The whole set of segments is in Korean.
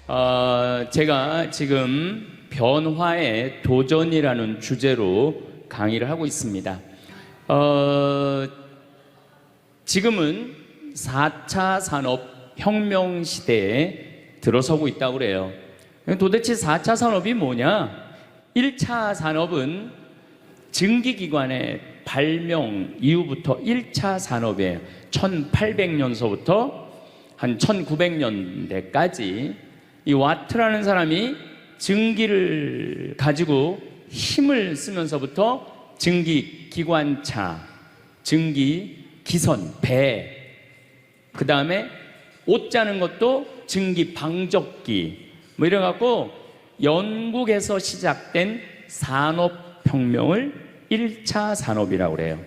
제가 지금 변화의 도전이라는 주제로 강의를 하고 있습니다. 지금은 4차 산업혁명 시대에 들어서고 있다고 그래요. 도대체 4차 산업이 뭐냐? 1차 산업은 증기기관의 발명 이후부터 1차 산업에 1800년서부터 한 1900년대까지 이 와트라는 사람이 증기를 가지고 힘을 쓰면서부터 증기기관차, 증기기선, 배, 그 다음에 옷 짜는 것도 증기방적기 뭐 이래갖고 영국에서 시작된 산업혁명을 1차 산업이라고 그래요.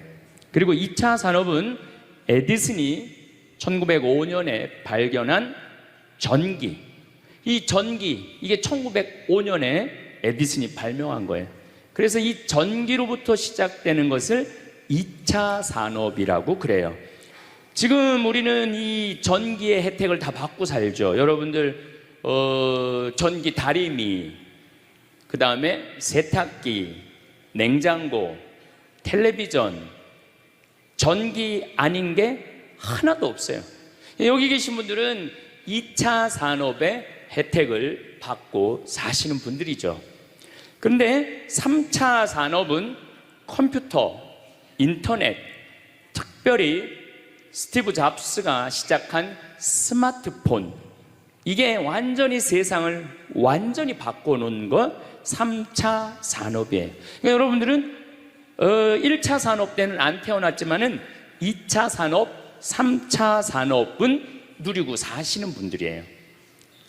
그리고 2차 산업은 에디슨이 1905년에 발견한 전기, 이 전기, 이게 1905년에 에디슨이 발명한 거예요. 그래서 이 전기로부터 시작되는 것을 2차 산업이라고 그래요. 지금 우리는 이 전기의 혜택을 다 받고 살죠. 여러분들 전기 다리미, 그 다음에 세탁기, 냉장고, 텔레비전, 전기 아닌 게 하나도 없어요. 여기 계신 분들은 2차 산업의 혜택을 받고 사시는 분들이죠. 그런데 3차 산업은 컴퓨터, 인터넷, 특별히 스티브 잡스가 시작한 스마트폰, 이게 완전히 세상을 완전히 바꿔놓은 것 3차 산업이에요. 그러니까 여러분들은 1차 산업 때는 안 태어났지만은 2차 산업, 3차 산업은 누리고 사시는 분들이에요.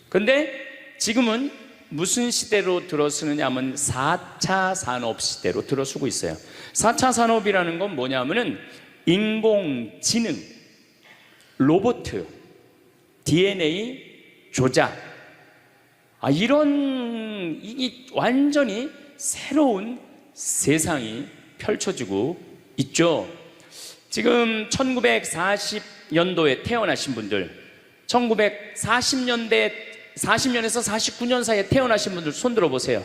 그런데 지금은 무슨 시대로 들어서느냐 하면 4차 산업 시대로 들어서고 있어요. 4차 산업이라는 건 뭐냐면은 인공지능, 로봇, DNA 조작, 이런 이게 완전히 새로운 세상이 펼쳐지고 있죠. 지금 1940년도에 태어나신 분들, 1940년에서 49년 사이에 태어나신 분들 손 들어보세요.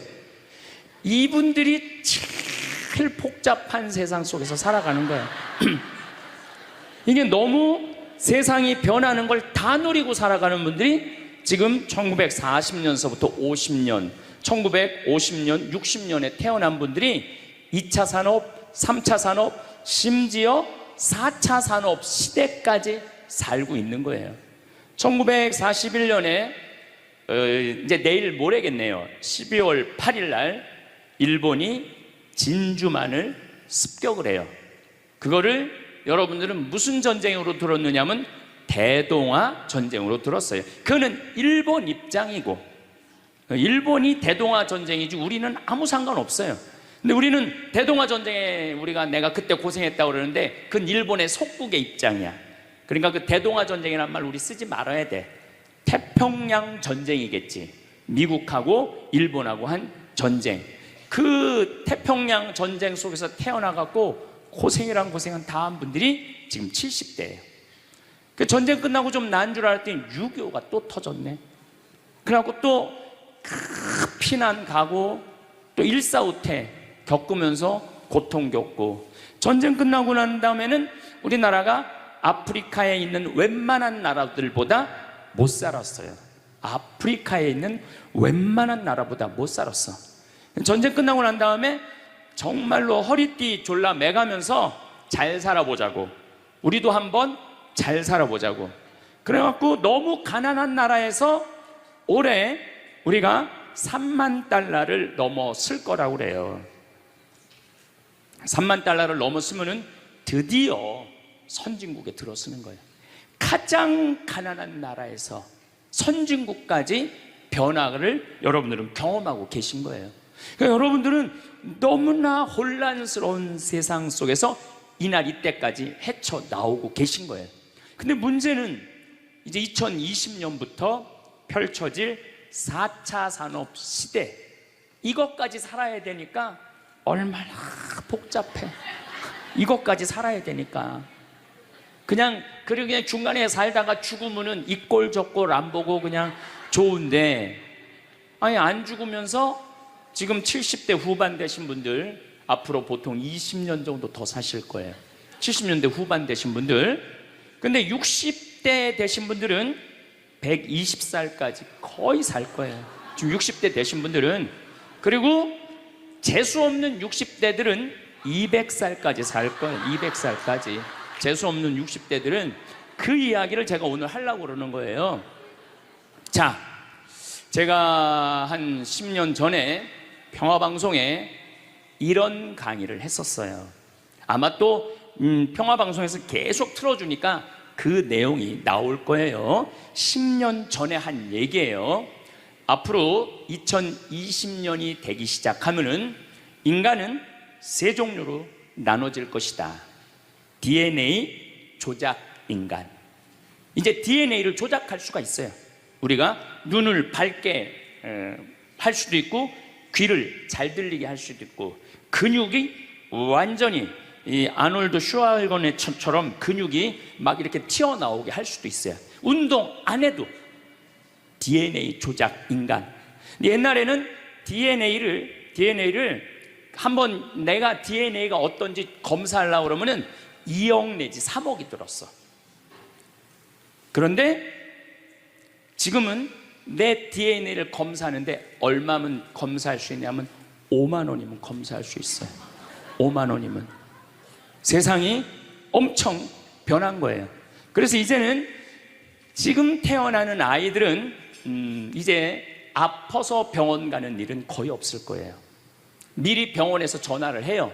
이분들이 제일 복잡한 세상 속에서 살아가는 거예요. 이게 너무 세상이 변하는 걸 다 누리고 살아가는 분들이 지금 1940년서부터 50년, 1950년, 60년에 태어난 분들이 2차 산업, 3차 산업, 심지어 4차 산업 시대까지 살고 있는 거예요. 1941년에 이제 내일 모레겠네요. 12월 8일 날 일본이 진주만을 습격을 해요. 그거를 여러분들은 무슨 전쟁으로 들었느냐면 대동아 전쟁으로 들었어요. 그거는 일본 입장이고, 일본이 대동아 전쟁이지 우리는 아무 상관없어요. 근데 우리는 대동아 전쟁에 내가 그때 고생했다고 그러는데 그건 일본의 속국의 입장이야. 그러니까 그 대동아 전쟁이라는 말 우리 쓰지 말아야 돼. 태평양 전쟁이겠지. 미국하고 일본하고 한 전쟁. 그 태평양 전쟁 속에서 태어나갖고 고생이란 고생은 다 한 분들이 지금 70대예요. 그 전쟁 끝나고 좀 나은 줄 알았더니 6.25가 또 터졌네. 그래갖고 또 피난 가고 또 일사후퇴 겪으면서 고통 겪고, 전쟁 끝나고 난 다음에는 우리나라가 아프리카에 있는 웬만한 나라들보다 못 살았어요. 아프리카에 있는 웬만한 나라보다 못 살았어. 전쟁 끝나고 난 다음에 정말로 허리띠 졸라 매가면서 잘 살아보자고, 우리도 한번 잘 살아보자고, 그래갖고 너무 가난한 나라에서 올해 우리가 3만 달러를 넘었을 거라고 그래요. 3만 달러를 넘었으면은 드디어 선진국에 들어서는 거예요. 가장 가난한 나라에서 선진국까지 변화를 여러분들은 경험하고 계신 거예요. 그러니까 여러분들은 너무나 혼란스러운 세상 속에서 이날 이때까지 헤쳐나오고 계신 거예요. 근데 문제는 이제 2020년부터 펼쳐질 4차 산업 시대, 이것까지 살아야 되니까 얼마나 복잡해. 이것까지 살아야 되니까 그냥 중간에 살다가 죽으면은 이 꼴 저 꼴 안 보고 그냥 좋은데, 아니 안 죽으면서 지금 70대 후반 되신 분들 앞으로 보통 20년 정도 더 사실 거예요. 70년대 후반 되신 분들. 근데 60대 되신 분들은 120살까지 거의 살 거예요. 지금 60대 되신 분들은. 그리고 재수 없는 60대들은 200살까지 살 거예요. 200살까지. 재수 없는 60대들은. 그 이야기를 제가 오늘 하려고 그러는 거예요. 자, 제가 한 10년 전에 평화방송에 이런 강의를 했었어요. 아마 또 평화방송에서 계속 틀어주니까 그 내용이 나올 거예요. 10년 전에 한 얘기예요. 앞으로 2020년이 되기 시작하면은 인간은 세 종류로 나눠질 것이다. DNA 조작 인간. 이제 DNA를 조작할 수가 있어요. 우리가 눈을 밝게 할 수도 있고, 귀를 잘 들리게 할 수도 있고, 근육이 완전히 이 아놀드 슈왈거네처럼 근육이 막 이렇게 튀어나오게 할 수도 있어요. 운동 안 해도 DNA 조작 인간. 옛날에는 DNA를 한번 내가 DNA가 어떤지 검사하려고 그러면은 2억 내지 3억이 들었어. 그런데 지금은 내 DNA를 검사하는데 얼마면 검사할 수 있냐면 5만 원이면 검사할 수 있어요. 5만 원이면. 세상이 엄청 변한 거예요. 그래서 이제는 지금 태어나는 아이들은 이제 아파서 병원 가는 일은 거의 없을 거예요. 미리 병원에서 전화를 해요.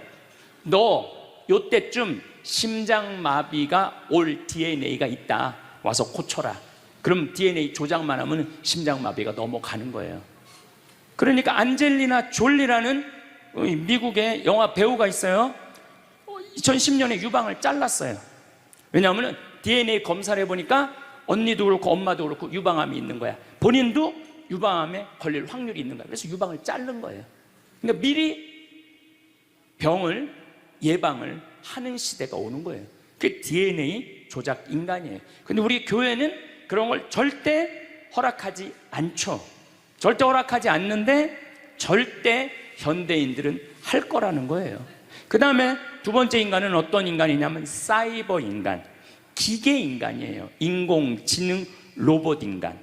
너 요때쯤 심장마비가 올 DNA가 있다. 와서 고쳐라. 그럼 DNA 조작만 하면 심장마비가 넘어가는 거예요. 그러니까 안젤리나 졸리라는 미국의 영화 배우가 있어요. 2010년에 유방을 잘랐어요. 왜냐하면 DNA 검사를 해보니까 언니도 그렇고 엄마도 그렇고 유방암이 있는 거야. 본인도 유방암에 걸릴 확률이 있는 거야. 그래서 유방을 자른 거예요. 그러니까 미리 병을 예방을 하는 시대가 오는 거예요. 그게 DNA 조작 인간이에요. 근데 우리 교회는 그런 걸 절대 허락하지 않죠. 절대 허락하지 않는데 절대 현대인들은 할 거라는 거예요. 그 다음에 두 번째 인간은 어떤 인간이냐면 사이버 인간, 기계 인간이에요. 인공지능 로봇 인간.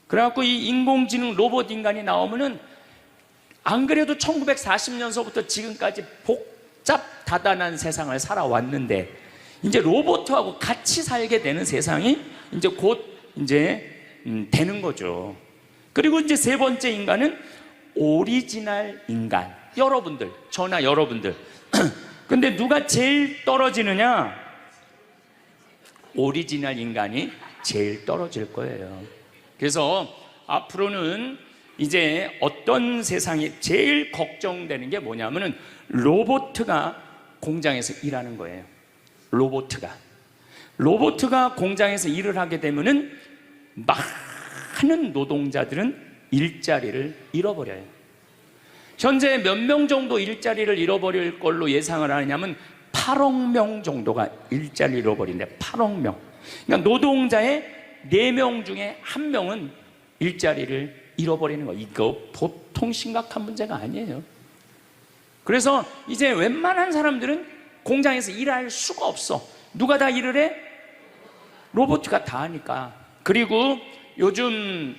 그래갖고 이 인공지능 로봇 인간이 나오면은 안 그래도 1940년서부터 지금까지 복잡 다단한 세상을 살아왔는데 이제 로봇하고 같이 살게 되는 세상이 이제 곧 되는 거죠. 그리고 이제 세 번째 인간은 오리지널 인간. 여러분들, 저나 여러분들. 근데 누가 제일 떨어지느냐? 오리지널 인간이 제일 떨어질 거예요. 그래서 앞으로는 이제 어떤 세상이 제일 걱정되는 게 뭐냐면은 로봇가 공장에서 일하는 거예요. 로봇가 공장에서 일을 하게 되면은 많은 노동자들은 일자리를 잃어버려요. 현재 몇 명 정도 일자리를 잃어버릴 걸로 예상을 하냐면 8억 명 정도가 일자리를 잃어버린대. 8억 명. 그러니까 노동자의 4명 중에 1명은 일자리를 잃어버리는 거. 이거 보통 심각한 문제가 아니에요. 그래서 이제 웬만한 사람들은 공장에서 일할 수가 없어. 누가 다 일을 해? 로봇가 다 하니까. 그리고 요즘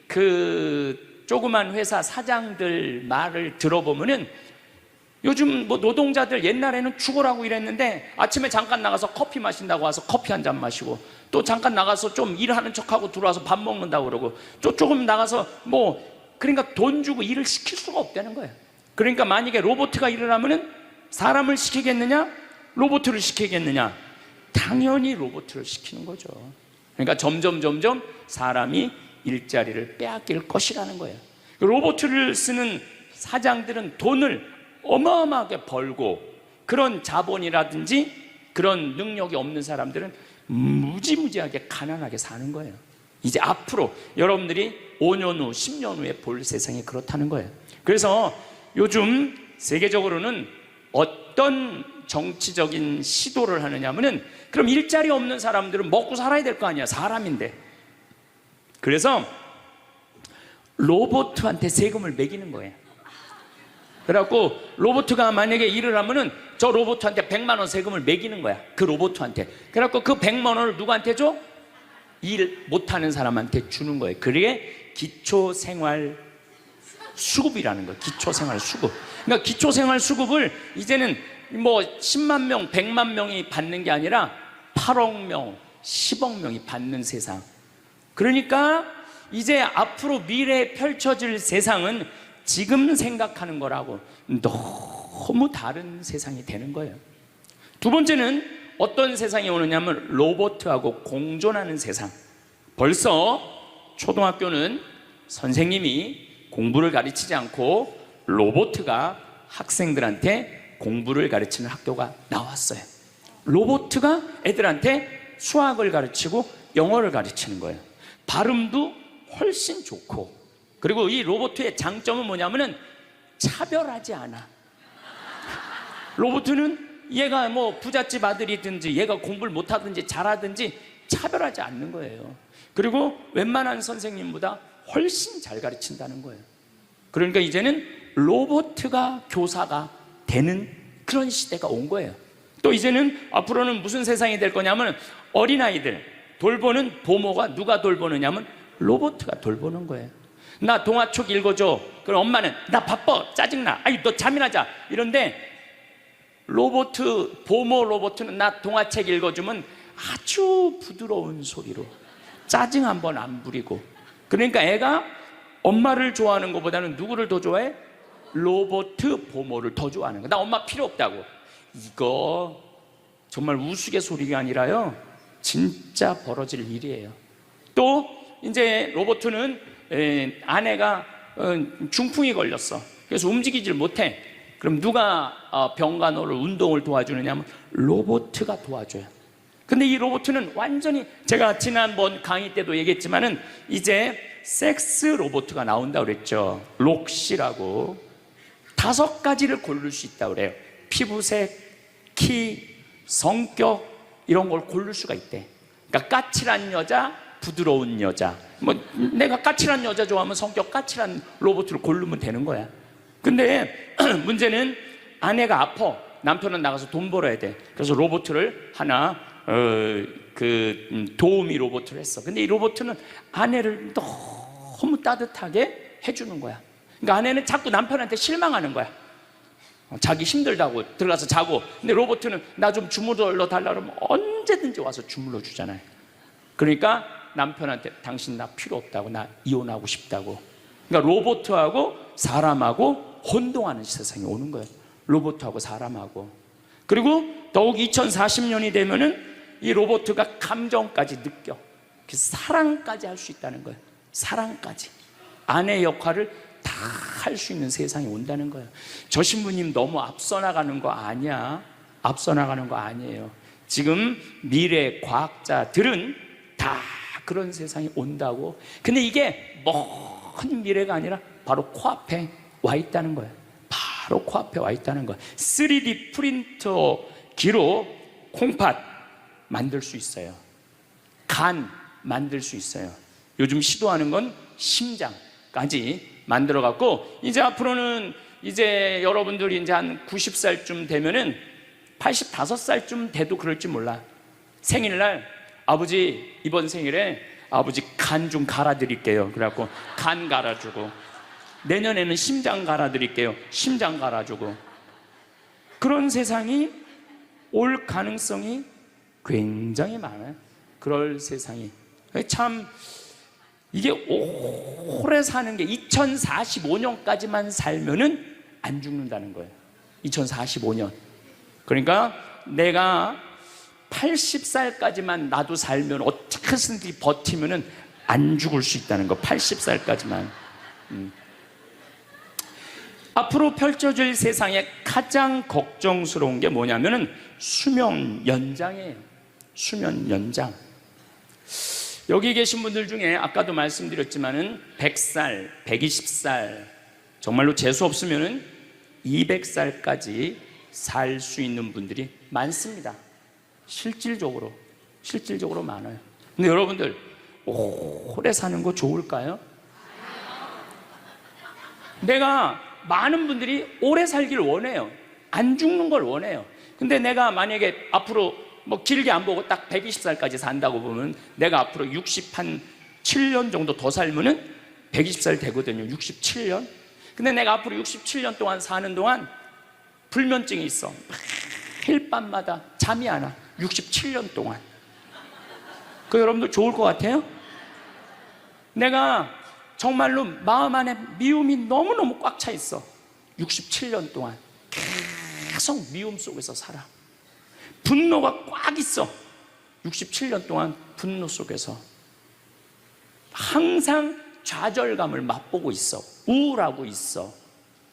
그 조그만 회사 사장들 말을 들어보면은 요즘 뭐 노동자들 옛날에는 죽으라고 일했는데 아침에 잠깐 나가서 커피 마신다고 와서 커피 한 잔 마시고 또 잠깐 나가서 좀 일하는 척하고 들어와서 밥 먹는다고 그러고 또 조금 나가서 뭐 그러니까 돈 주고 일을 시킬 수가 없다는 거예요. 그러니까 만약에 로봇가 일을 하면은 사람을 시키겠느냐? 로봇을 시키겠느냐? 당연히 로봇을 시키는 거죠. 그러니까 점점 사람이 일자리를 빼앗길 것이라는 거예요. 로봇을 쓰는 사장들은 돈을 어마어마하게 벌고 그런 자본이라든지 그런 능력이 없는 사람들은 무지무지하게 가난하게 사는 거예요. 이제 앞으로 여러분들이 5년 후, 10년 후에 볼 세상이 그렇다는 거예요. 그래서 요즘 세계적으로는 어떤 정치적인 시도를 하느냐 하면은 그럼 일자리 없는 사람들은 먹고 살아야 될 거 아니야. 사람인데. 그래서 로봇한테 세금을 매기는 거예요. 그래갖고 로봇가 만약에 일을 하면은 저 로봇한테 100만 원 세금을 매기는 거야. 그 로봇한테. 그래갖고 그 100만 원을 누구한테 줘? 일 못하는 사람한테 주는 거예요. 그게 기초생활 수급이라는 거예요. 기초생활 수급. 그러니까 기초생활 수급을 이제는 뭐 10만 명, 100만 명이 받는 게 아니라 8억 명, 10억 명이 받는 세상. 그러니까 이제 앞으로 미래에 펼쳐질 세상은 지금 생각하는 거라고 너무 다른 세상이 되는 거예요. 두 번째는 어떤 세상이 오느냐면 로봇하고 공존하는 세상. 벌써 초등학교는 선생님이 공부를 가르치지 않고 로봇가 학생들한테 공부를 가르치는 학교가 나왔어요. 로봇가 애들한테 수학을 가르치고 영어를 가르치는 거예요. 발음도 훨씬 좋고, 그리고 이 로봇의 장점은 뭐냐면은 차별하지 않아. 로봇은 얘가 뭐 부잣집 아들이든지 얘가 공부를 못하든지 잘하든지 차별하지 않는 거예요. 그리고 웬만한 선생님보다 훨씬 잘 가르친다는 거예요. 그러니까 이제는 로봇가 교사가 되는 그런 시대가 온 거예요. 또 이제는 앞으로는 무슨 세상이 될 거냐면 어린아이들 돌보는 보모가 누가 돌보느냐면 로봇가 돌보는 거예요. 나 동화책 읽어줘. 그럼 엄마는 나 바빠, 짜증나, 아유 너 잠이나 자, 이런데 보모 로봇은 나 동화책 읽어주면 아주 부드러운 소리로 짜증 한번 안 부리고. 그러니까 애가 엄마를 좋아하는 것보다는 누구를 더 좋아해? 로봇 보모를 더 좋아하는 거야. 나 엄마 필요 없다고. 이거 정말 우스갯소리가 아니라요, 진짜 벌어질 일이에요. 또 이제 로봇은 아내가 중풍이 걸렸어. 그래서 움직이질 못해. 그럼 누가 병간호를 운동을 도와주느냐면 로봇가 도와줘요. 근데 이 로봇은 완전히, 제가 지난번 강의 때도 얘기했지만은 이제 섹스 로봇가 나온다고 그랬죠. 록시라고 5가지를 고를 수 있다고 그래요. 피부색, 키, 성격 이런 걸 고를 수가 있대. 그러니까 까칠한 여자, 부드러운 여자. 뭐 내가 까칠한 여자 좋아하면 성격 까칠한 로봇을 고르면 되는 거야. 근데 문제는 아내가 아파. 남편은 나가서 돈 벌어야 돼. 그래서 로봇을 하나 도우미 로봇을 했어. 근데 이 로봇은 아내를 너무 따뜻하게 해주는 거야. 그러니까 아내는 자꾸 남편한테 실망하는 거야. 자기 힘들다고 들어가서 자고. 근데 로봇은 나 좀 주물러 달라 그러면 언제든지 와서 주물러 주잖아요. 그러니까 남편한테 당신 나 필요 없다고, 나 이혼하고 싶다고. 그러니까 로봇하고 사람하고 혼동하는 세상이 오는 거예요. 로봇하고 사람하고. 그리고 더욱 2040년이 되면은 이 로봇가 감정까지 느껴. 그래서 사랑까지 할 수 있다는 거예요. 사랑까지. 아내 역할을 다 할 수 있는 세상이 온다는 거예요. 저 신부님 너무 앞서 나가는 거 아니야? 앞서 나가는 거 아니에요. 지금 미래 과학자들은 다 그런 세상이 온다고. 근데 이게 먼 미래가 아니라 바로 코앞에 와 있다는 거예요. 바로 코앞에 와 있다는 거예요. 3D 프린터기로 콩팥 만들 수 있어요. 간 만들 수 있어요. 요즘 시도하는 건 심장까지 만들어 갖고, 이제 앞으로는 이제 여러분들이 이제 한 90살쯤 되면은 85살쯤 돼도 그럴지 몰라. 생일날 아버지 이번 생일에 아버지 간 좀 갈아드릴게요. 그래갖고 간 갈아주고, 내년에는 심장 갈아드릴게요. 심장 갈아주고. 그런 세상이 올 가능성이 굉장히 많아요. 그럴 세상이. 참 이게 오래 사는 게 2045년까지만 살면은 안 죽는다는 거예요. 2045년. 그러니까 내가 80살까지만 나도 살면 어떻게든지 버티면은 안 죽을 수 있다는 거. 80살까지만. 앞으로 펼쳐질 세상에 가장 걱정스러운 게 뭐냐면은 수명 연장이에요. 수명 연장. 여기 계신 분들 중에 아까도 말씀드렸지만은 100살, 120살, 정말로 재수 없으면은 200살까지 살 수 있는 분들이 많습니다. 실질적으로 많아요. 근데 여러분들 오래 사는 거 좋을까요? 내가 많은 분들이 오래 살기를 원해요. 안 죽는 걸 원해요. 근데 내가 만약에 앞으로 뭐 길게 안 보고 딱 120살까지 산다고 보면 내가 앞으로 67년 정도 더 살면은 120살 되거든요. 67년. 근데 내가 앞으로 67년 동안 사는 동안 불면증이 있어. 매일 밤마다 잠이 안 와. 67년 동안. 그 여러분들 좋을 것 같아요? 내가 정말로 마음 안에 미움이 너무너무 꽉 차 있어. 67년 동안 계속 미움 속에서 살아. 분노가 꽉 있어. 67년 동안 분노 속에서 항상 좌절감을 맛보고 있어. 우울하고 있어.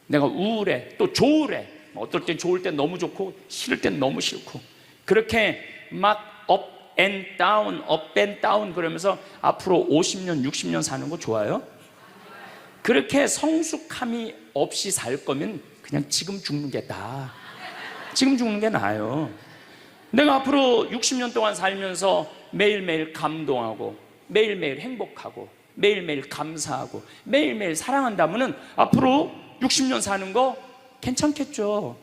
내가 우울해. 또 좋으래. 어떨 땐 좋을 땐 너무 좋고 싫을 땐 너무 싫고, 그렇게 막 up and down, up and down 그러면서 앞으로 50년, 60년 사는 거 좋아요? 그렇게 성숙함이 없이 살 거면 그냥 지금 죽는 게 나아. 지금 죽는 게 나아요. 내가 앞으로 60년 동안 살면서 매일매일 감동하고 매일매일 행복하고 매일매일 감사하고 매일매일 사랑한다면 앞으로 60년 사는 거 괜찮겠죠.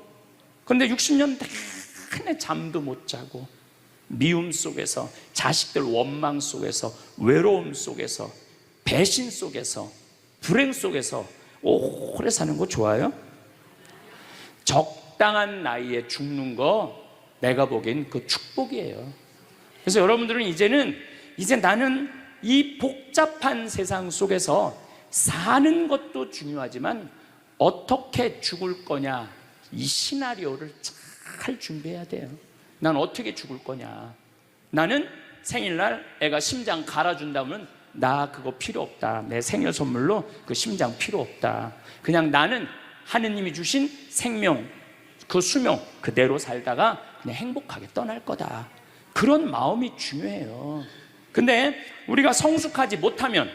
그런데 60년 내내 잠도 못 자고 미움 속에서, 자식들 원망 속에서, 외로움 속에서, 배신 속에서, 불행 속에서 오래 사는 거 좋아요? 적당한 나이에 죽는 거 내가 보기엔 그 축복이에요. 그래서 여러분들은 이제 나는 이 복잡한 세상 속에서 사는 것도 중요하지만 어떻게 죽을 거냐, 이 시나리오를 잘 준비해야 돼요. 난 어떻게 죽을 거냐. 나는 생일날 애가 심장 갈아준다면 나 그거 필요 없다. 내 생일 선물로 그 심장 필요 없다. 그냥 나는 하느님이 주신 생명, 그 수명 그대로 살다가 그냥 행복하게 떠날 거다. 그런 마음이 중요해요. 근데 우리가 성숙하지 못하면은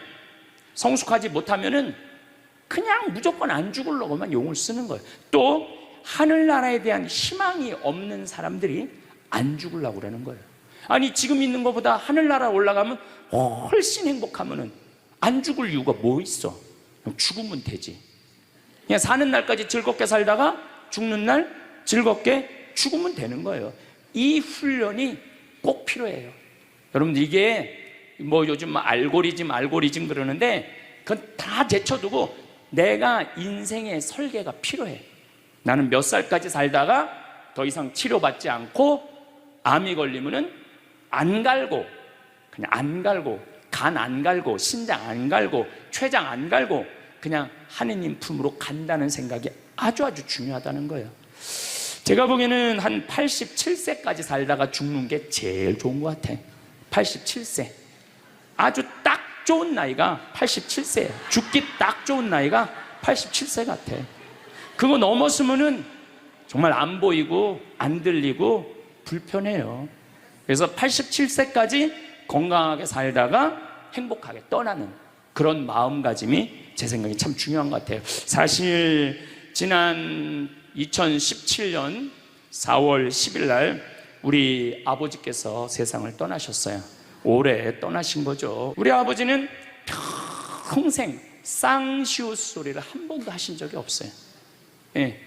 그냥 무조건 안 죽으려고만 용을 쓰는 거예요. 또 하늘나라에 대한 희망이 없는 사람들이 안 죽으려고 그러는 거예요. 아니 지금 있는 것보다 하늘나라 올라가면 훨씬 행복하면은 안 죽을 이유가 뭐 있어? 죽으면 되지. 그냥 사는 날까지 즐겁게 살다가 죽는 날 즐겁게 죽으면 되는 거예요. 이 훈련이 꼭 필요해요. 여러분들 이게 뭐 요즘 알고리즘 그러는데 그건 다 제쳐두고 내가 인생의 설계가 필요해. 나는 몇 살까지 살다가 더 이상 치료받지 않고 암이 걸리면은 안 갈고, 그냥 안 갈고, 간 안 갈고, 신장 안 갈고, 췌장 안 갈고 그냥 하느님 품으로 간다는 생각이 아주 중요하다는 거예요. 제가 보기에는 한 87세까지 살다가 죽는 게 제일 좋은 것 같아. 87세. 아주 딱 좋은 나이가 87세예요. 죽기 딱 좋은 나이가 87세 같아. 그거 넘었으면은 정말 안 보이고 안 들리고 불편해요. 그래서 87세까지 건강하게 살다가 행복하게 떠나는 그런 마음가짐이 제 생각에 참 중요한 것 같아요. 사실 지난 2017년 4월 10일 날 우리 아버지께서 세상을 떠나셨어요. 올해 떠나신 거죠. 우리 아버지는 평생 쌍시옷 소리를 한 번도 하신 적이 없어요. 예,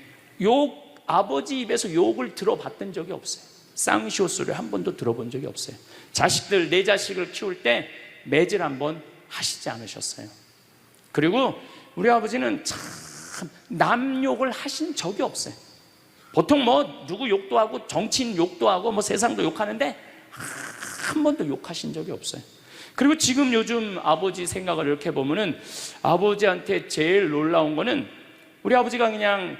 아버지 입에서 욕을 들어봤던 적이 없어요. 쌍시옷 소리를 한 번도 들어본 적이 없어요. 자식들, 내 자식을 키울 때 매질 한 번 하시지 않으셨어요. 그리고 우리 아버지는 참 남 욕을 하신 적이 없어요. 보통 뭐 누구 욕도 하고 정치인 욕도 하고 뭐 세상도 욕하는데 한 번도 욕하신 적이 없어요. 그리고 지금 요즘 아버지 생각을 이렇게 보면은 아버지한테 제일 놀라운 거는 우리 아버지가 그냥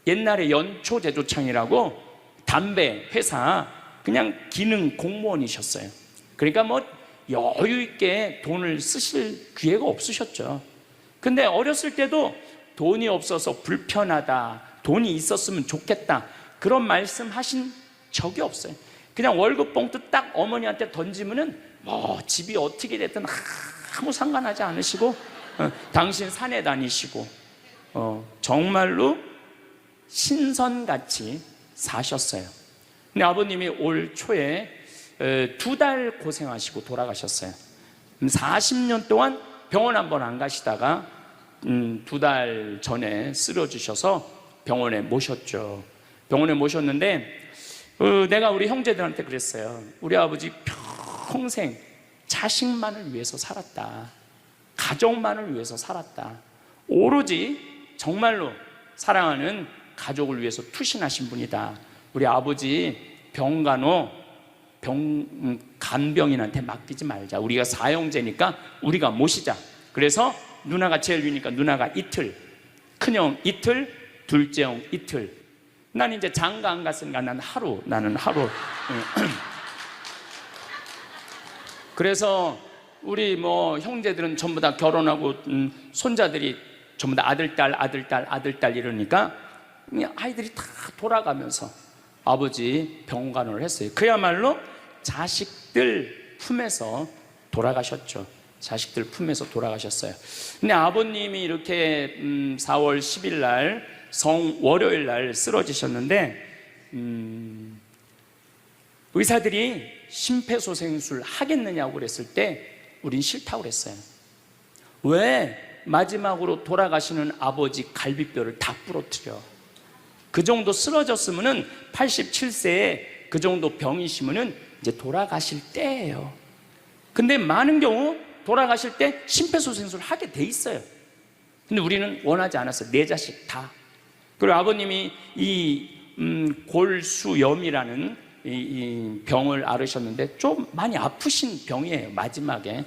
옛날에 연초제조창이라고 담배 회사 그냥 기능 공무원이셨어요. 그러니까 뭐 여유 있게 돈을 쓰실 기회가 없으셨죠. 근데 어렸을 때도 돈이 없어서 불편하다, 돈이 있었으면 좋겠다 그런 말씀 하신 적이 없어요. 그냥 월급 봉투 딱 어머니한테 던지면은 뭐 집이 어떻게 됐든 아무 상관하지 않으시고 당신 산에 다니시고 정말로 신선같이 사셨어요. 근데 아버님이 올 초에 2달 고생하시고 돌아가셨어요. 40년 동안 병원 한 번 안 가시다가 두 달 전에 쓰러지셔서 병원에 모셨죠. 병원에 모셨는데 내가 우리 형제들한테 그랬어요. 우리 아버지 평생 자식만을 위해서 살았다. 가족만을 위해서 살았다. 오로지 정말로 사랑하는 가족을 위해서 투신하신 분이다. 우리 아버지 간병인한테 맡기지 말자. 우리가 사형제니까 우리가 모시자. 그래서 누나가 제일 위니까 누나가 이틀, 큰형 이틀, 둘째 형 이틀. 난 이제 장가 안 갔으니까 나는 하루. 그래서 우리 형제들은 전부 다 결혼하고 손자들이 전부 다 아들, 딸 이러니까 아이들이 다 돌아가면서 아버지 병간호를 했어요. 그야말로 자식들 품에서 돌아가셨죠. 자식들 품에서 돌아가셨어요. 근데 아버님이 이렇게 4월 10일 날 월요일 날 쓰러지셨는데 의사들이 심폐소생술 하겠느냐고 그랬을 때 우린 싫다고 그랬어요. 왜 마지막으로 돌아가시는 아버지 갈비뼈를 다 부러뜨려? 그 정도 쓰러졌으면은 87세에 그 정도 병이시면은 이제 돌아가실 때예요. 근데 많은 경우 돌아가실 때 심폐소생술 하게 돼 있어요. 근데 우리는 원하지 않았어요. 네 자식 다. 그리고 아버님이 이 골수염이라는 이 병을 앓으셨는데 좀 많이 아프신 병이에요, 마지막에.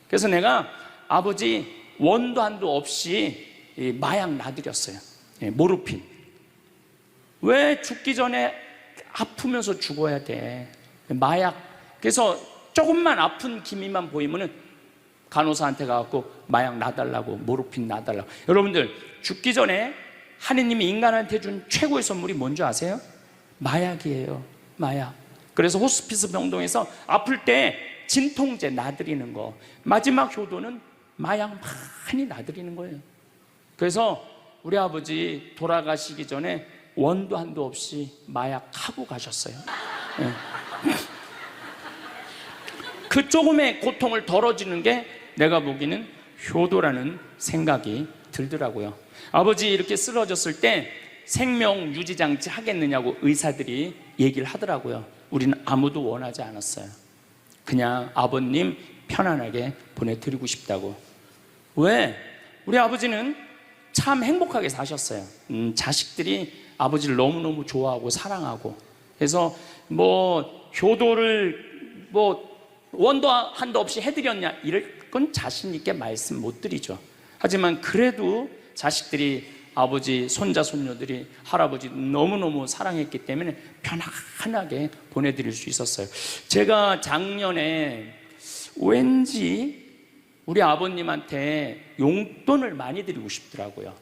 그래서 내가 아버지 원도 한도 없이 마약 놔드렸어요. 모르핀. 왜 죽기 전에 아프면서 죽어야 돼? 마약. 그래서 조금만 아픈 기미만 보이면은 간호사한테 가갖고 마약 놔달라고, 모르핀 놔달라고. 여러분들, 죽기 전에 하느님이 인간한테 준 최고의 선물이 뭔지 아세요? 마약이에요. 마약. 그래서 호스피스 병동에서 아플 때 진통제 놔드리는 거, 마지막 효도는 마약 많이 놔드리는 거예요. 그래서 우리 아버지 돌아가시기 전에 원도 한도 없이 마약하고 가셨어요. 네. 그 조금의 고통을 덜어주는 게 내가 보기에는 효도라는 생각이 들더라고요. 아버지 이렇게 쓰러졌을 때 생명 유지장치 하겠느냐고 의사들이 얘기를 하더라고요. 우리는 아무도 원하지 않았어요. 그냥 아버님 편안하게 보내드리고 싶다고. 왜? 우리 아버지는 참 행복하게 사셨어요. 자식들이 아버지를 너무너무 좋아하고 사랑하고. 그래서 효도를 원도 한도 없이 해드렸냐, 이럴 건 자신 있게 말씀 못 드리죠. 하지만 그래도 자식들이, 아버지, 손자, 손녀들이 할아버지 너무너무 사랑했기 때문에 편안하게 보내드릴 수 있었어요. 제가 작년에 왠지 우리 아버님한테 용돈을 많이 드리고 싶더라고요.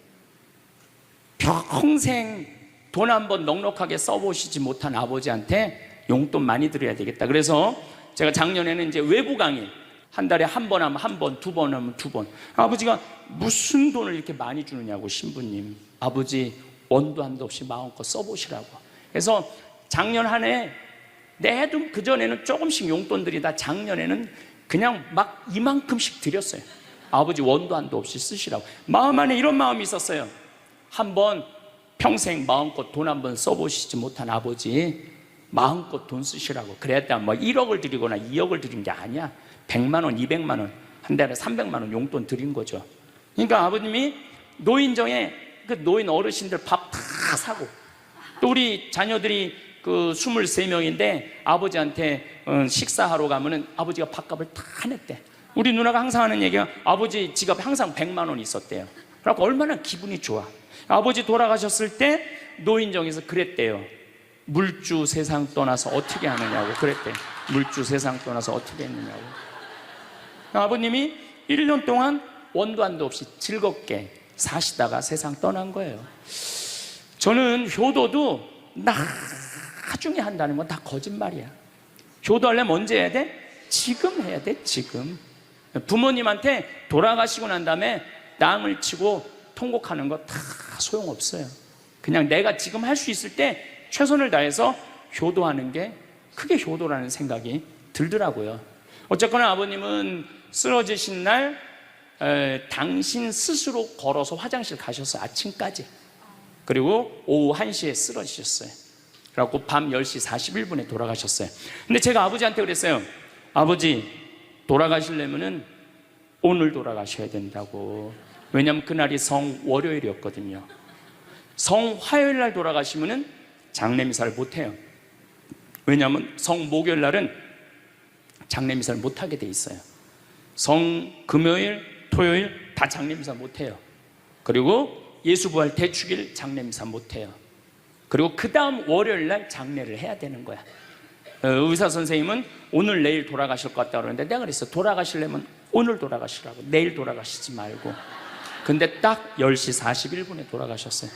평생 돈 한번 넉넉하게 써보시지 못한 아버지한테 용돈 많이 드려야 되겠다. 그래서 제가 작년에는 이제 외부 강의, 한 달에 한 번 하면 한 번, 두 번 하면 두 번. 아버지가 무슨 돈을 이렇게 많이 주느냐고, 신부님. 아버지 원도 한도 없이 마음껏 써보시라고. 그래서 작년 한 해 내도 그전에는 조금씩 용돈 드리다 작년에는 그냥 막 이만큼씩 드렸어요. 아버지 원도 한도 없이 쓰시라고. 마음 안에 이런 마음이 있었어요. 한번 평생 마음껏 돈 한번 써보시지 못한 아버지 마음껏 돈 쓰시라고. 그랬다 1억을 드리거나 2억을 드린 게 아니야. 100만 원, 200만 원, 한 달에 300만 원 용돈 드린 거죠. 그러니까 아버님이 노인정에 그 노인 어르신들 밥 다 사고, 또 우리 자녀들이 그 23명인데 아버지한테 식사하러 가면은 아버지가 밥값을 다 냈대. 우리 누나가 항상 하는 얘기가 아버지 지갑에 항상 100만 원 있었대요. 그래서 얼마나 기분이 좋아. 아버지 돌아가셨을 때 노인정에서 그랬대요. 물주 세상 떠나서 어떻게 하느냐고 그랬대. 물주 세상 떠나서 어떻게 했느냐고. 아버님이 1년 동안 원도 한도 없이 즐겁게 사시다가 세상 떠난 거예요. 저는 효도도 나중에 한다는 건 다 거짓말이야. 효도하려면 언제 해야 돼? 지금 해야 돼, 지금. 부모님한테 돌아가시고 난 다음에 낭을 치고 통곡하는 거 다 소용없어요. 그냥 내가 지금 할 수 있을 때 최선을 다해서 효도하는 게 그게 효도라는 생각이 들더라고요. 어쨌거나 아버님은 쓰러지신 날 당신 스스로 걸어서 화장실 가셨어요. 아침까지. 그리고 오후 1시에 쓰러지셨어요. 그래갖고 밤 10시 41분에 돌아가셨어요. 근데 제가 아버지한테 그랬어요. 아버지, 돌아가시려면은 오늘 돌아가셔야 된다고. 왜냐면 그날이 성월요일이었거든요. 성화요일 날 돌아가시면은 장례미사를 못해요. 왜냐하면 성목요일 날은 장례미사를 못하게 돼 있어요. 성금요일, 토요일 다 장례미사 못해요. 그리고 예수부활 대축일 장례미사 못해요. 그리고 그 다음 월요일 날 장례를 해야 되는 거야. 의사 선생님은 오늘 내일 돌아가실 것 같다 그러는데 내가 그랬어. 돌아가시려면 오늘 돌아가시라고, 내일 돌아가시지 말고. 근데 딱 10시 41분에 돌아가셨어요.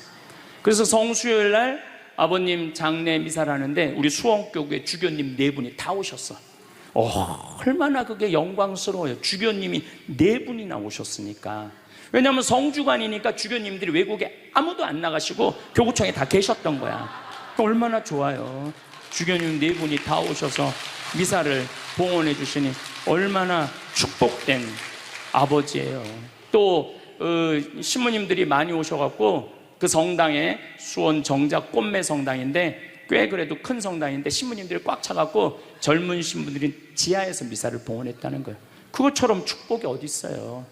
그래서 성수요일 날 아버님 장례 미사를 하는데 우리 수원교구에 주교님 4분이 다 오셨어. 얼마나 그게 영광스러워요. 주교님이 4분이나 오셨으니까. 왜냐하면 성주관이니까 주교님들이 외국에 아무도 안 나가시고 교구청에 다 계셨던 거야. 얼마나 좋아요. 주교님 4분이 다 오셔서 미사를 봉헌해 주시니 얼마나 축복된 아버지예요. 또 신부님들이 많이 오셔갖고 그 성당에 수원 정작 꽃매 성당인데 꽤 그래도 큰 성당인데 신부님들이 꽉 차갖고 젊은 신부들이 지하에서 미사를 봉헌했다는 거예요. 그것처럼 축복이 어디 있어요.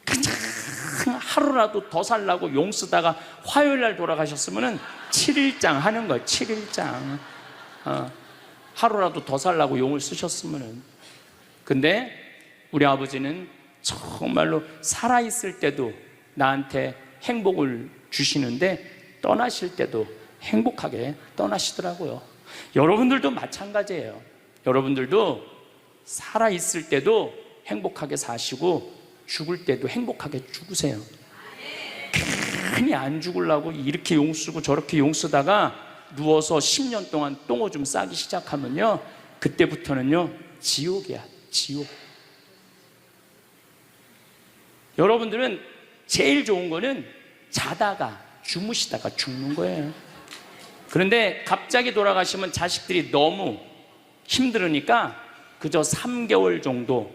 그냥 하루라도 더 살라고 용 쓰다가 화요일 날 돌아가셨으면 7일장 하는 거예요. 7일장. 하루라도 더 살라고 용을 쓰셨으면. 근데 우리 아버지는 정말로 살아있을 때도 나한테 행복을 주시는데 떠나실 때도 행복하게 떠나시더라고요. 여러분들도 마찬가지예요. 여러분들도 살아있을 때도 행복하게 사시고 죽을 때도 행복하게 죽으세요. 괜히 안 죽으려고 이렇게 용 쓰고 저렇게 용 쓰다가 누워서 10년 동안 똥오줌 싸기 시작하면요, 그때부터는요 지옥이야. 지옥. 여러분들은 제일 좋은 거는 자다가 주무시다가 죽는 거예요. 그런데 갑자기 돌아가시면 자식들이 너무 힘들으니까 그저 3개월 정도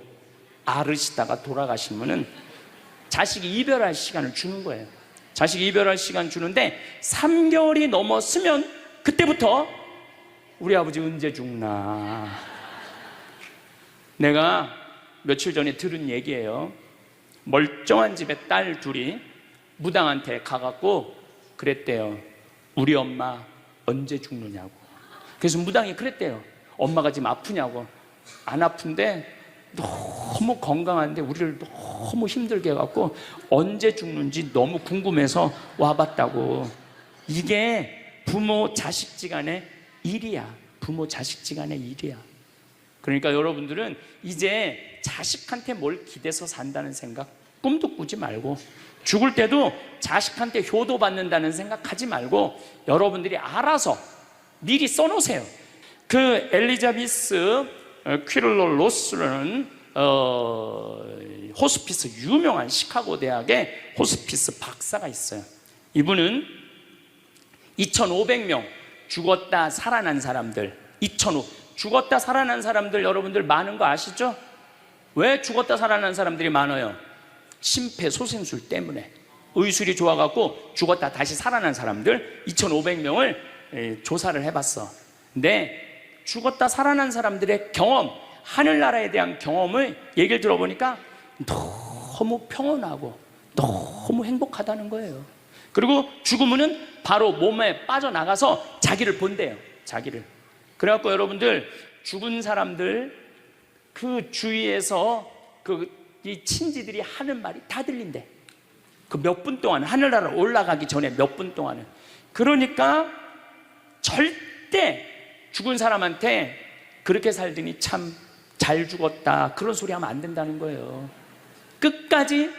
앓으시다가 돌아가시면은 자식이 이별할 시간을 주는 거예요. 자식이 이별할 시간 주는데 3개월이 넘었으면 그때부터 우리 아버지 언제 죽나. 내가 며칠 전에 들은 얘기예요. 멀쩡한 집에 딸 둘이 무당한테 가갖고 그랬대요. 우리 엄마 언제 죽느냐고. 그래서 무당이 그랬대요. 엄마가 지금 아프냐고. 안 아픈데 너무 건강한데 우리를 너무 힘들게 해갖고 언제 죽는지 너무 궁금해서 와봤다고. 이게 부모 자식지간의 일이야. 부모 자식지간의 일이야. 그러니까 여러분들은 이제 자식한테 뭘 기대서 산다는 생각 꿈도 꾸지 말고, 죽을 때도 자식한테 효도 받는다는 생각하지 말고 여러분들이 알아서 미리 써놓으세요. 그 엘리자베스 퀴를러 로스라는 호스피스, 유명한 시카고 대학의 호스피스 박사가 있어요. 이분은 2,500명 죽었다 살아난 사람들, 죽었다 살아난 사람들 여러분들 많은 거 아시죠? 왜 죽었다 살아난 사람들이 많아요? 심폐소생술 때문에. 의술이 좋아갖고 죽었다 다시 살아난 사람들 2,500명을 조사를 해봤어. 근데 죽었다 살아난 사람들의 경험, 하늘나라에 대한 경험을 얘기를 들어보니까 너무 평온하고 너무 행복하다는 거예요. 그리고 죽으면은 바로 몸에 빠져나가서 자기를 본대요. 자기를. 그래갖고 여러분들 죽은 사람들 그 주위에서 이 친지들이 하는 말이 다 들린대. 그 몇 분 동안, 하늘나라 올라가기 전에 몇 분 동안은. 그러니까 절대 죽은 사람한테 그렇게 살더니 참 잘 죽었다 그런 소리 하면 안 된다는 거예요. 끝까지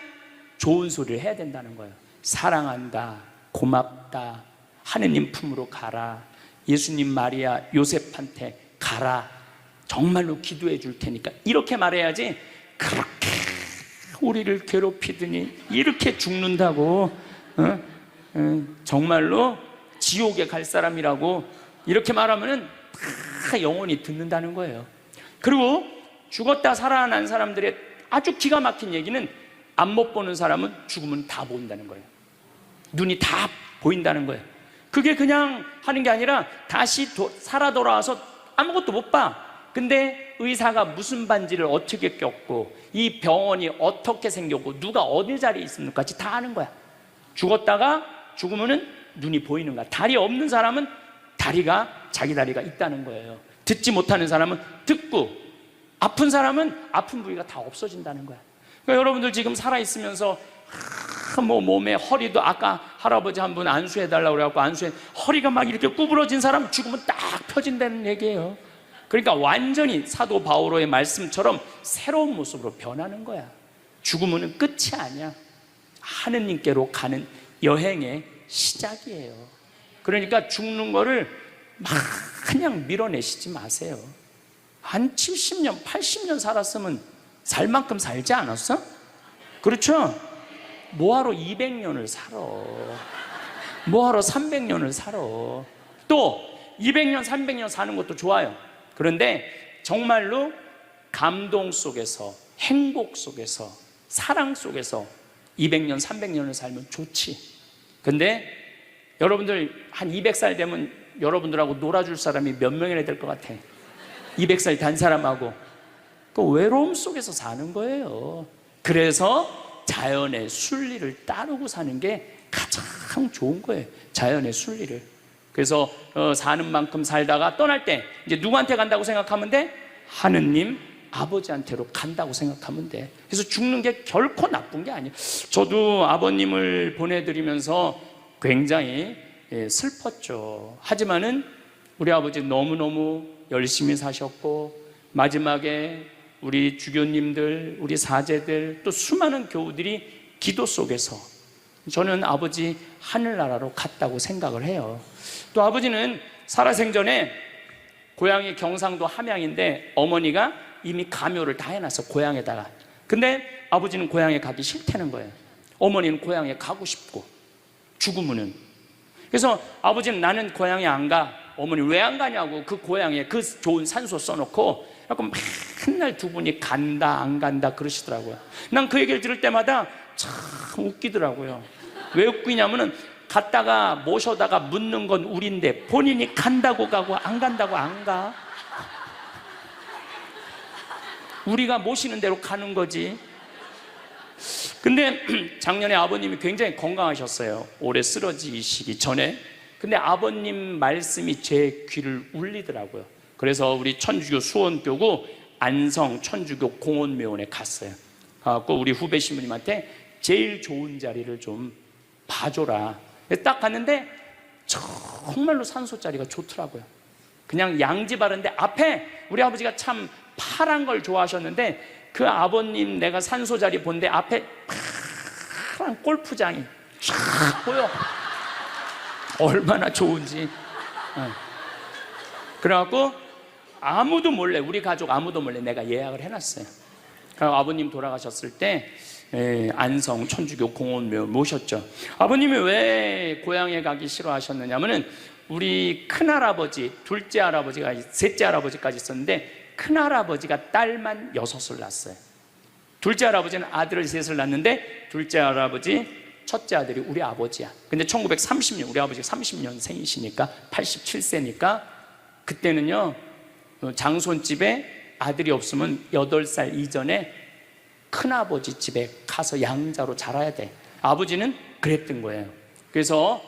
좋은 소리를 해야 된다는 거예요. 사랑한다, 고맙다, 하느님 품으로 가라, 예수님 마리아 요셉한테 가라, 정말로 기도해 줄 테니까, 이렇게 말해야지. 그렇게 우리를 괴롭히더니 이렇게 죽는다고 정말로 지옥에 갈 사람이라고 이렇게 말하면은 다 영원히 듣는다는 거예요. 그리고 죽었다 살아난 사람들의 아주 기가 막힌 얘기는 앞 못 보는 사람은 죽으면 다 보인다는 거예요. 눈이 다 보인다는 거예요. 그게 그냥 하는 게 아니라 다시 살아 돌아와서 아무것도 못 봐. 근데 의사가 무슨 반지를 어떻게 꼈고 이 병원이 어떻게 생겼고 누가 어디 자리에 있습니까? 다 아는 거야. 죽었다가 죽으면은 눈이 보이는 거야. 다리 없는 사람은 자기 다리가 있다는 거예요. 듣지 못하는 사람은 듣고, 아픈 사람은 아픈 부위가 다 없어진다는 거야. 그러니까 여러분들 지금 살아있으면서 몸에 허리도, 아까 할아버지 한 분 안수해달라고 그래갖고 허리가 막 이렇게 구부러진 사람 죽으면 딱 펴진다는 얘기예요. 그러니까 완전히 사도 바오로의 말씀처럼 새로운 모습으로 변하는 거야. 죽으면 끝이 아니야. 하느님께로 가는 여행의 시작이에요. 그러니까 죽는 거를 막 그냥 밀어내시지 마세요. 한 70년, 80년 살았으면 살 만큼 살지 않았어? 그렇죠? 뭐하러 200년을 살아? 뭐하러 300년을 살아? 또 200년, 300년 사는 것도 좋아요. 그런데 정말로 감동 속에서, 행복 속에서, 사랑 속에서 200년, 300년을 살면 좋지. 근데 여러분들 한 200살 되면 여러분들하고 놀아줄 사람이 몇 명이나 될 것 같아? 200살 단 사람하고. 그 외로움 속에서 사는 거예요. 그래서 자연의 순리를 따르고 사는 게 가장 좋은 거예요. 자연의 순리를. 그래서 사는 만큼 살다가 떠날 때 이제 누구한테 간다고 생각하면 돼? 하느님 아버지한테로 간다고 생각하면 돼. 그래서 죽는 게 결코 나쁜 게 아니에요. 저도 아버님을 보내드리면서 굉장히 슬펐죠. 하지만은 우리 아버지 너무너무 열심히 사셨고, 마지막에 우리 주교님들, 우리 사제들, 또 수많은 교우들이 기도 속에서 저는 아버지 하늘나라로 갔다고 생각을 해요. 또 아버지는 살아생전에 고향이 경상도 함양인데 어머니가 이미 가묘를 다 해놨어, 고향에다가. 근데 아버지는 고향에 가기 싫다는 거예요. 어머니는 고향에 가고 싶고, 죽으면은. 그래서 아버지는 나는 고향에 안 가. 어머니 왜 안 가냐고, 그 고향에 그 좋은 산소 써놓고 약간 맨날 두 분이 간다 안 간다 그러시더라고요. 난 그 얘기를 들을 때마다 참 웃기더라고요. 왜 웃기냐면은 갔다가 모셔다가 묻는 건 우린데 본인이 간다고 가고 안 간다고 안 가. 우리가 모시는 대로 가는 거지. 근데 작년에 아버님이 굉장히 건강하셨어요. 올해 쓰러지시기 전에. 근데 아버님 말씀이 제 귀를 울리더라고요. 그래서 우리 천주교 수원교구 안성 천주교 공원묘원에 갔어요. 가서 우리 후배 신부님한테 제일 좋은 자리를 좀 봐줘라. 딱 갔는데 정말로 산소 자리가 좋더라고요. 그냥 양지 바른데 앞에 우리 아버지가 참 파란 걸 좋아하셨는데 그 아버님 내가 산소 자리 본데 앞에 파란 골프장이 쫙 보여. 얼마나 좋은지. 그래갖고 아무도 몰래, 우리 가족 아무도 몰래 내가 예약을 해놨어요. 그리고 아버님 돌아가셨을 때 안성 천주교 공원묘 모셨죠. 아버님이 왜 고향에 가기 싫어하셨느냐면은 우리 큰할아버지, 둘째 할아버지가, 셋째 할아버지까지 있었는데 큰할아버지가 딸만 6을 낳았어요. 둘째 할아버지는 아들을 3을 낳았는데 둘째 할아버지 첫째 아들이 우리 아버지야. 근데 1930년, 우리 아버지가 30년생이시니까 87세니까 그때는요 장손집에 아들이 없으면 8살 이전에 큰아버지 집에 가서 양자로 자라야 돼. 아버지는 그랬던 거예요. 그래서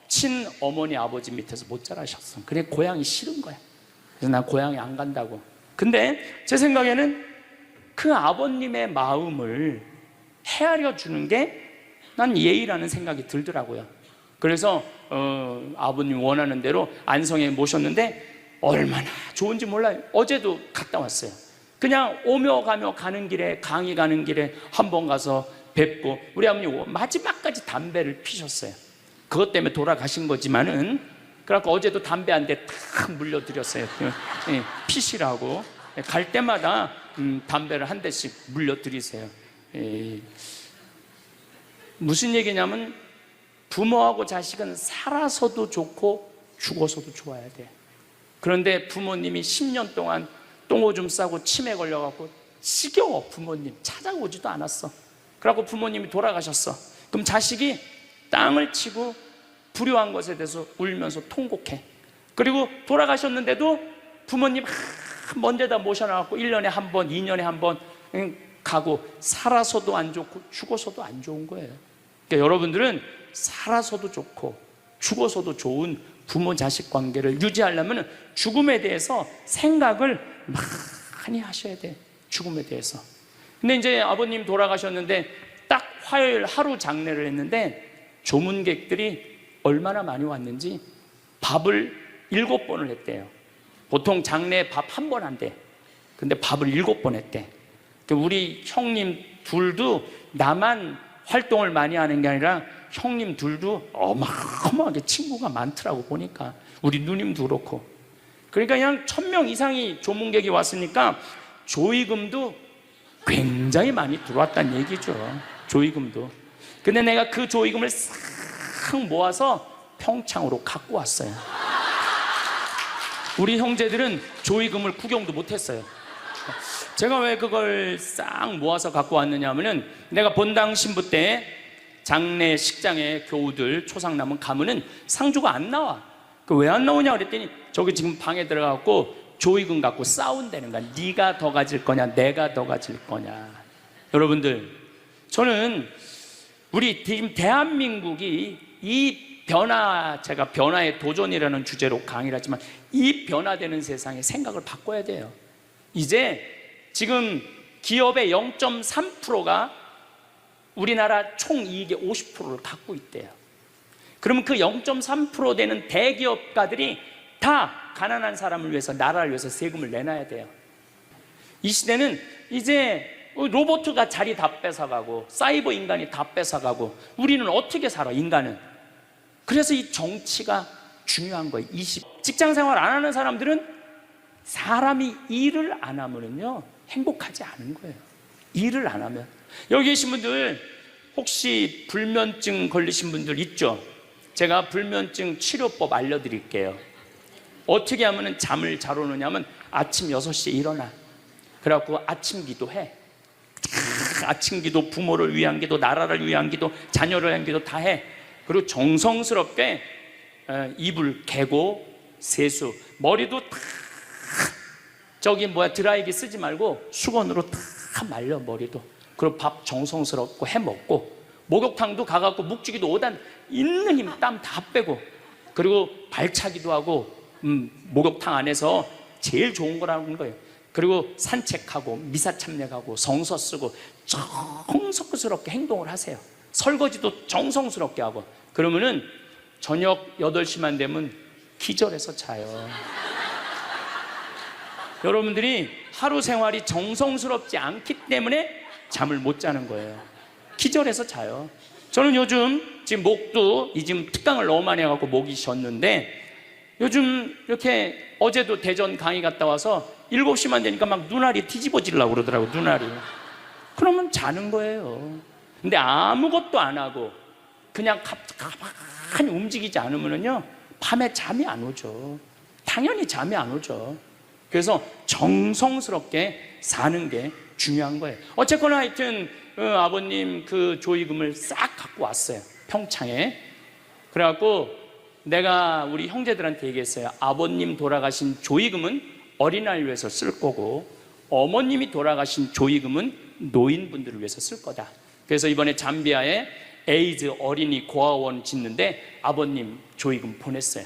친어머니 아버지 밑에서 못 자라셨어. 그래 고향이 싫은 거야. 그래서 난 고향에 안 간다고. 근데 제 생각에는 그 아버님의 마음을 헤아려 주는 게 난 예의라는 생각이 들더라고요. 그래서 아버님 원하는 대로 안성에 모셨는데 얼마나 좋은지 몰라요. 어제도 갔다 왔어요. 그냥 오며 가며 가는 길에, 강의 가는 길에 한번 가서 뵙고, 우리 아버님 마지막까지 담배를 피셨어요. 그것 때문에 돌아가신 거지만은, 그래갖고 어제도 담배 한 대 탁 물려드렸어요. 피시라고. 갈 때마다 담배를 한 대씩 물려드리세요. 무슨 얘기냐면 부모하고 자식은 살아서도 좋고 죽어서도 좋아야 돼. 그런데 부모님이 10년 동안 똥오줌 싸고 치매 걸려갖고 지겨워. 부모님 찾아오지도 않았어. 그래갖고 부모님이 돌아가셨어. 그럼 자식이 땅을 치고 불효한 것에 대해서 울면서 통곡해. 그리고 돌아가셨는데도 부모님 먼 데다 모셔놔갖고 1년에 한 번, 2년에 한 번 가고, 살아서도 안 좋고 죽어서도 안 좋은 거예요. 그러니까 여러분들은 살아서도 좋고 죽어서도 좋은 부모 자식 관계를 유지하려면 죽음에 대해서 생각을 많이 하셔야 돼. 죽음에 대해서. 근데 이제 아버님 돌아가셨는데 딱 화요일 하루 장례를 했는데 조문객들이 얼마나 많이 왔는지 밥을 7번을 했대요. 보통 장례 밥 한 번 한대. 근데 밥을 7번 했대. 우리 형님 둘도 나만 활동을 많이 하는 게 아니라 형님 둘도 어마어마하게 친구가 많더라고 보니까. 우리 누님도 그렇고. 그러니까 그냥 1000명 이상이 조문객이 왔으니까 조의금도 굉장히 많이 들어왔다는 얘기죠. 조의금도. 근데 내가 그 조의금을 싹 모아서 평창으로 갖고 왔어요. 우리 형제들은 조의금을 구경도 못했어요. 제가 왜 그걸 싹 모아서 갖고 왔느냐 하면은, 내가 본당 신부 때 장례식장에 교우들 초상 남은 가면은 상주가 안 나와. 왜 안 나오냐 그랬더니 저기 지금 방에 들어가고 조의금 갖고 싸운다는 거야. 네가 더 가질 거냐 내가 더 가질 거냐. 여러분들, 저는 우리 지금 대한민국이 이 변화, 제가 변화의 도전이라는 주제로 강의를 하지만 이 변화되는 세상에 생각을 바꿔야 돼요. 이제 지금 기업의 0.3%가 우리나라 총이익의 50%를 갖고 있대요. 그러면 그 0.3% 되는 대기업가들이 다 가난한 사람을 위해서, 나라를 위해서 세금을 내놔야 돼요. 이 시대는 이제 로봇가 자리 다 뺏어가고 사이버 인간이 다 뺏어가고 우리는 어떻게 살아, 인간은. 그래서 이 정치가 중요한 거예요. 직장 생활 안 하는 사람들은 사람이 일을 안 하면요 행복하지 않은 거예요. 일을 안 하면. 여기 계신 분들 혹시 불면증 걸리신 분들 있죠? 제가 불면증 치료법 알려드릴게요. 어떻게 하면 잠을 잘 오느냐면 아침 6시에 일어나. 그래갖고 아침 기도해. 아침 기도, 부모를 위한 기도, 나라를 위한 기도, 자녀를 위한 기도 다 해. 그리고 정성스럽게 이불 개고 세수, 머리도 다 드라이기 쓰지 말고 수건으로 다 말려 머리도. 그리고 밥 정성스럽고 해 먹고, 목욕탕도 가갖고 묵지기도 5단 있는 힘 땀 다 빼고, 그리고 발차기도 하고, 목욕탕 안에서 제일 좋은 거라는 거예요. 그리고 산책하고 미사 참여하고 성서 쓰고 정성스럽게 행동을 하세요. 설거지도 정성스럽게 하고. 그러면은 저녁 8시만 되면 기절해서 자요. 여러분들이 하루 생활이 정성스럽지 않기 때문에 잠을 못 자는 거예요. 기절해서 자요. 저는 요즘 지금 목도 지금 특강을 너무 많이 해갖고 목이 쉬었는데, 요즘 이렇게 어제도 대전 강의 갔다 와서 7시만 되니까 막 눈알이 뒤집어지려고 그러더라고요. 눈알이. 그러면 자는 거예요. 근데 아무것도 안 하고 그냥 가만히 움직이지 않으면요 밤에 잠이 안 오죠. 당연히 잠이 안 오죠. 그래서 정성스럽게 사는 게 중요한 거예요. 어쨌거나 하여튼 아버님 그 조의금을 싹 갖고 왔어요. 평창에. 그래갖고 내가 우리 형제들한테 얘기했어요. 아버님 돌아가신 조의금은 어린아이를 위해서 쓸 거고, 어머님이 돌아가신 조의금은 노인분들을 위해서 쓸 거다. 그래서 이번에 잠비아에 에이즈 어린이 고아원 짓는데 아버님 조의금 보냈어요.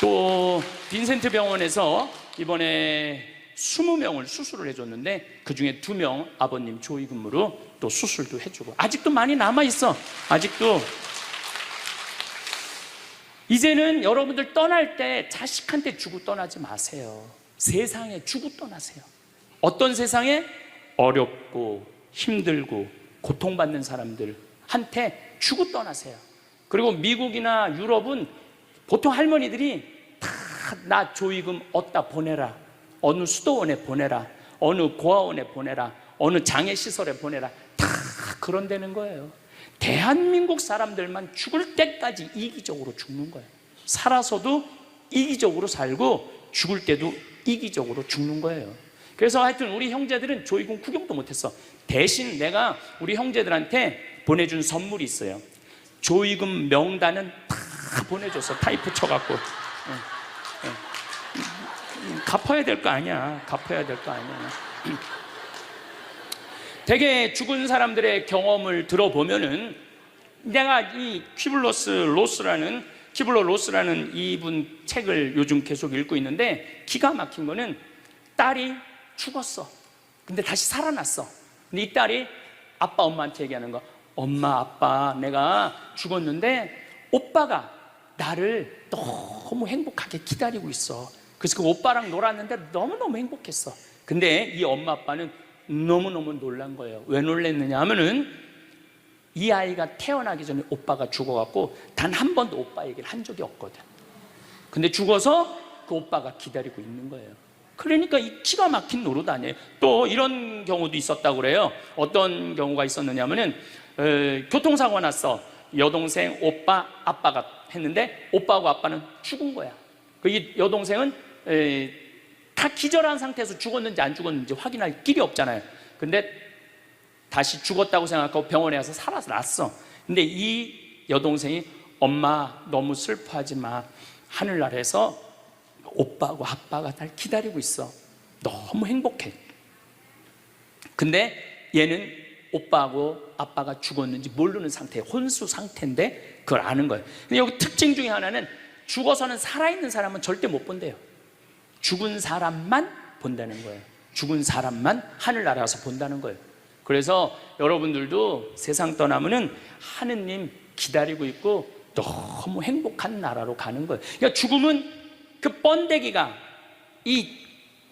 또 빈센트 병원에서 이번에 20명을 수술을 해줬는데 그중에 2명 아버님 조의금으로 또 수술도 해주고. 아직도 많이 남아있어. 아직도. 이제는 여러분들 떠날 때 자식한테 주고 떠나지 마세요. 세상에 주고 떠나세요. 어떤 세상에? 어렵고 힘들고 고통받는 사람들한테 주고 떠나세요. 그리고 미국이나 유럽은 보통 할머니들이 다 나 조의금 어디다 보내라, 어느 수도원에 보내라, 어느 고아원에 보내라, 어느 장애시설에 보내라, 다 그런다는 거예요. 대한민국 사람들만 죽을 때까지 이기적으로 죽는 거예요. 살아서도 이기적으로 살고 죽을 때도 이기적으로 죽는 거예요. 그래서 하여튼 우리 형제들은 조이군 구경도 못했어. 대신 내가 우리 형제들한테 보내준 선물이 있어요. 조이군 명단은 다 보내줬어. 타이프 쳐갖고. 갚아야 될 거 아니야. 갚아야 될 거 아니야. 되게 죽은 사람들의 경험을 들어보면은, 내가 이 퀴블러 로스라는 이분 책을 요즘 계속 읽고 있는데, 기가 막힌 거는 딸이 죽었어. 근데 다시 살아났어. 근데 이 딸이 아빠 엄마한테 얘기하는 거. 엄마 아빠, 내가 죽었는데 오빠가 나를 너무 행복하게 기다리고 있어. 그래서 그 오빠랑 놀았는데 너무너무 행복했어. 근데 이 엄마 아빠는 너무너무 놀란 거예요. 왜 놀랬느냐 하면은, 이 아이가 태어나기 전에 오빠가 죽어갖고 단 한 번도 오빠 얘기를 한 적이 없거든. 근데 죽어서 그 오빠가 기다리고 있는 거예요. 그러니까 이 기가 막힌 노릇 아니에요. 또 이런 경우도 있었다고 그래요. 어떤 경우가 있었느냐 하면은, 교통사고 났어. 여동생, 오빠, 아빠가 했는데 오빠하고 아빠는 죽은 거야. 이 여동생은 다 기절한 상태에서 죽었는지 안 죽었는지 확인할 길이 없잖아요. 근데 다시 죽었다고 생각하고 병원에 가서 살아났어. 근데 이 여동생이, 엄마 너무 슬퍼하지 마. 하늘나라에서 오빠하고 아빠가 날 기다리고 있어. 너무 행복해. 근데 얘는 오빠하고 아빠가 죽었는지 모르는 상태, 혼수 상태인데 그걸 아는 거예요. 근데 여기 특징 중에 하나는, 죽어서는 살아있는 사람은 절대 못 본대요. 죽은 사람만 본다는 거예요. 죽은 사람만 하늘나라에서 본다는 거예요. 그래서 여러분들도 세상 떠나면은 하느님 기다리고 있고 너무 행복한 나라로 가는 거예요. 그러니까 죽음은 그 번데기가 이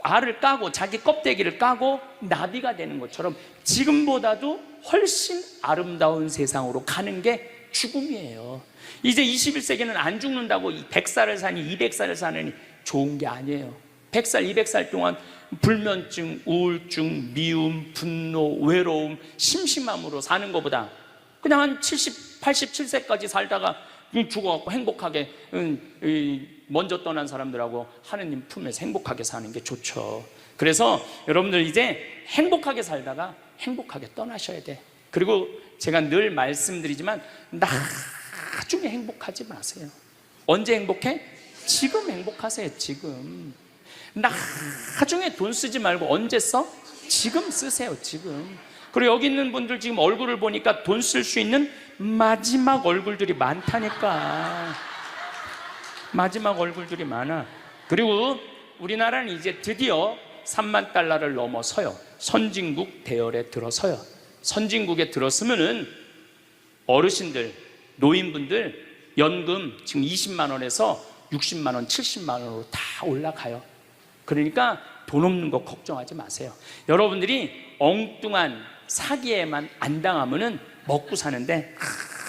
알을 까고 자기 껍데기를 까고 나비가 되는 것처럼 지금보다도 훨씬 아름다운 세상으로 가는 게 죽음이에요. 이제 21세기는 안 죽는다고 100살을 사니 200살을 사느니 좋은 게 아니에요. 100살, 200살 동안 불면증, 우울증, 미움, 분노, 외로움, 심심함으로 사는 것보다 그냥 한 70, 87세까지 살다가 죽어갖고 행복하게 먼저 떠난 사람들하고 하느님 품에서 행복하게 사는 게 좋죠. 그래서 여러분들 이제 행복하게 살다가 행복하게 떠나셔야 돼. 그리고 제가 늘 말씀드리지만, 나중에 행복하지 마세요. 언제 행복해? 지금 행복하세요. 지금. 나중에 돈 쓰지 말고 언제 써? 지금 쓰세요. 지금. 그리고 여기 있는 분들 지금 얼굴을 보니까 돈 쓸 수 있는 마지막 얼굴들이 많다니까. 마지막 얼굴들이 많아. 그리고 우리나라는 이제 드디어 3만 달러를 넘어서요. 선진국 대열에 들어서요. 선진국에 들었으면은 어르신들, 노인분들 연금 지금 20만 원에서 60만 원, 70만 원으로 다 올라가요. 그러니까 돈 없는 거 걱정하지 마세요. 여러분들이 엉뚱한 사기에만 안 당하면은 먹고 사는데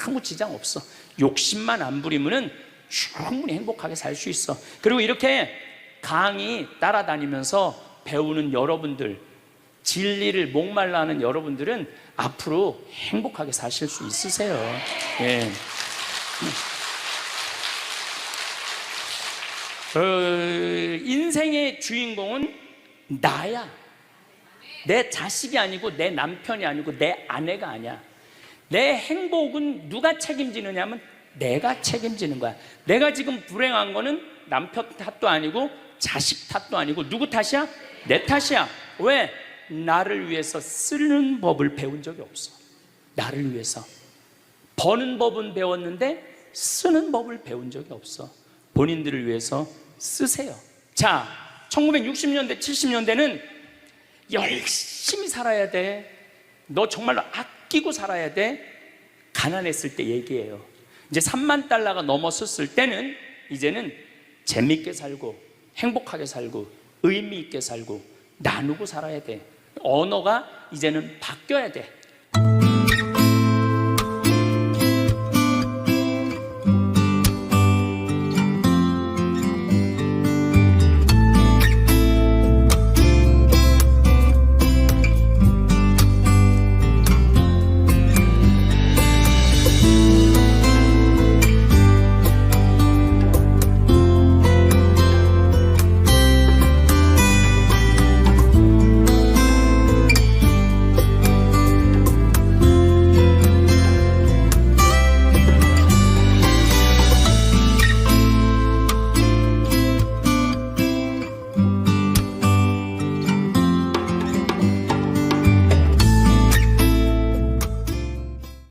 아무 지장 없어. 욕심만 안 부리면은 충분히 행복하게 살 수 있어. 그리고 이렇게 강의 따라다니면서 배우는 여러분들, 진리를 목말라 하는 여러분들은 앞으로 행복하게 사실 수 있으세요. 예. 인생의 주인공은 나야. 내 자식이 아니고 내 남편이 아니고 내 아내가 아니야. 내 행복은 누가 책임지느냐 하면 내가 책임지는 거야. 내가 지금 불행한 거는 남편 탓도 아니고 자식 탓도 아니고 누구 탓이야? 내 탓이야. 왜? 나를 위해서 쓰는 법을 배운 적이 없어. 나를 위해서. 버는 법은 배웠는데 쓰는 법을 배운 적이 없어. 본인들을 위해서 쓰세요. 자, 1960년대, 70년대는 열심히 살아야 돼. 너 정말로 아끼고 살아야 돼. 가난했을 때 얘기예요. 이제 3만 달러가 넘었을 때는 이제는 재밌게 살고 행복하게 살고 의미 있게 살고 나누고 살아야 돼. 언어가 이제는 바뀌어야 돼.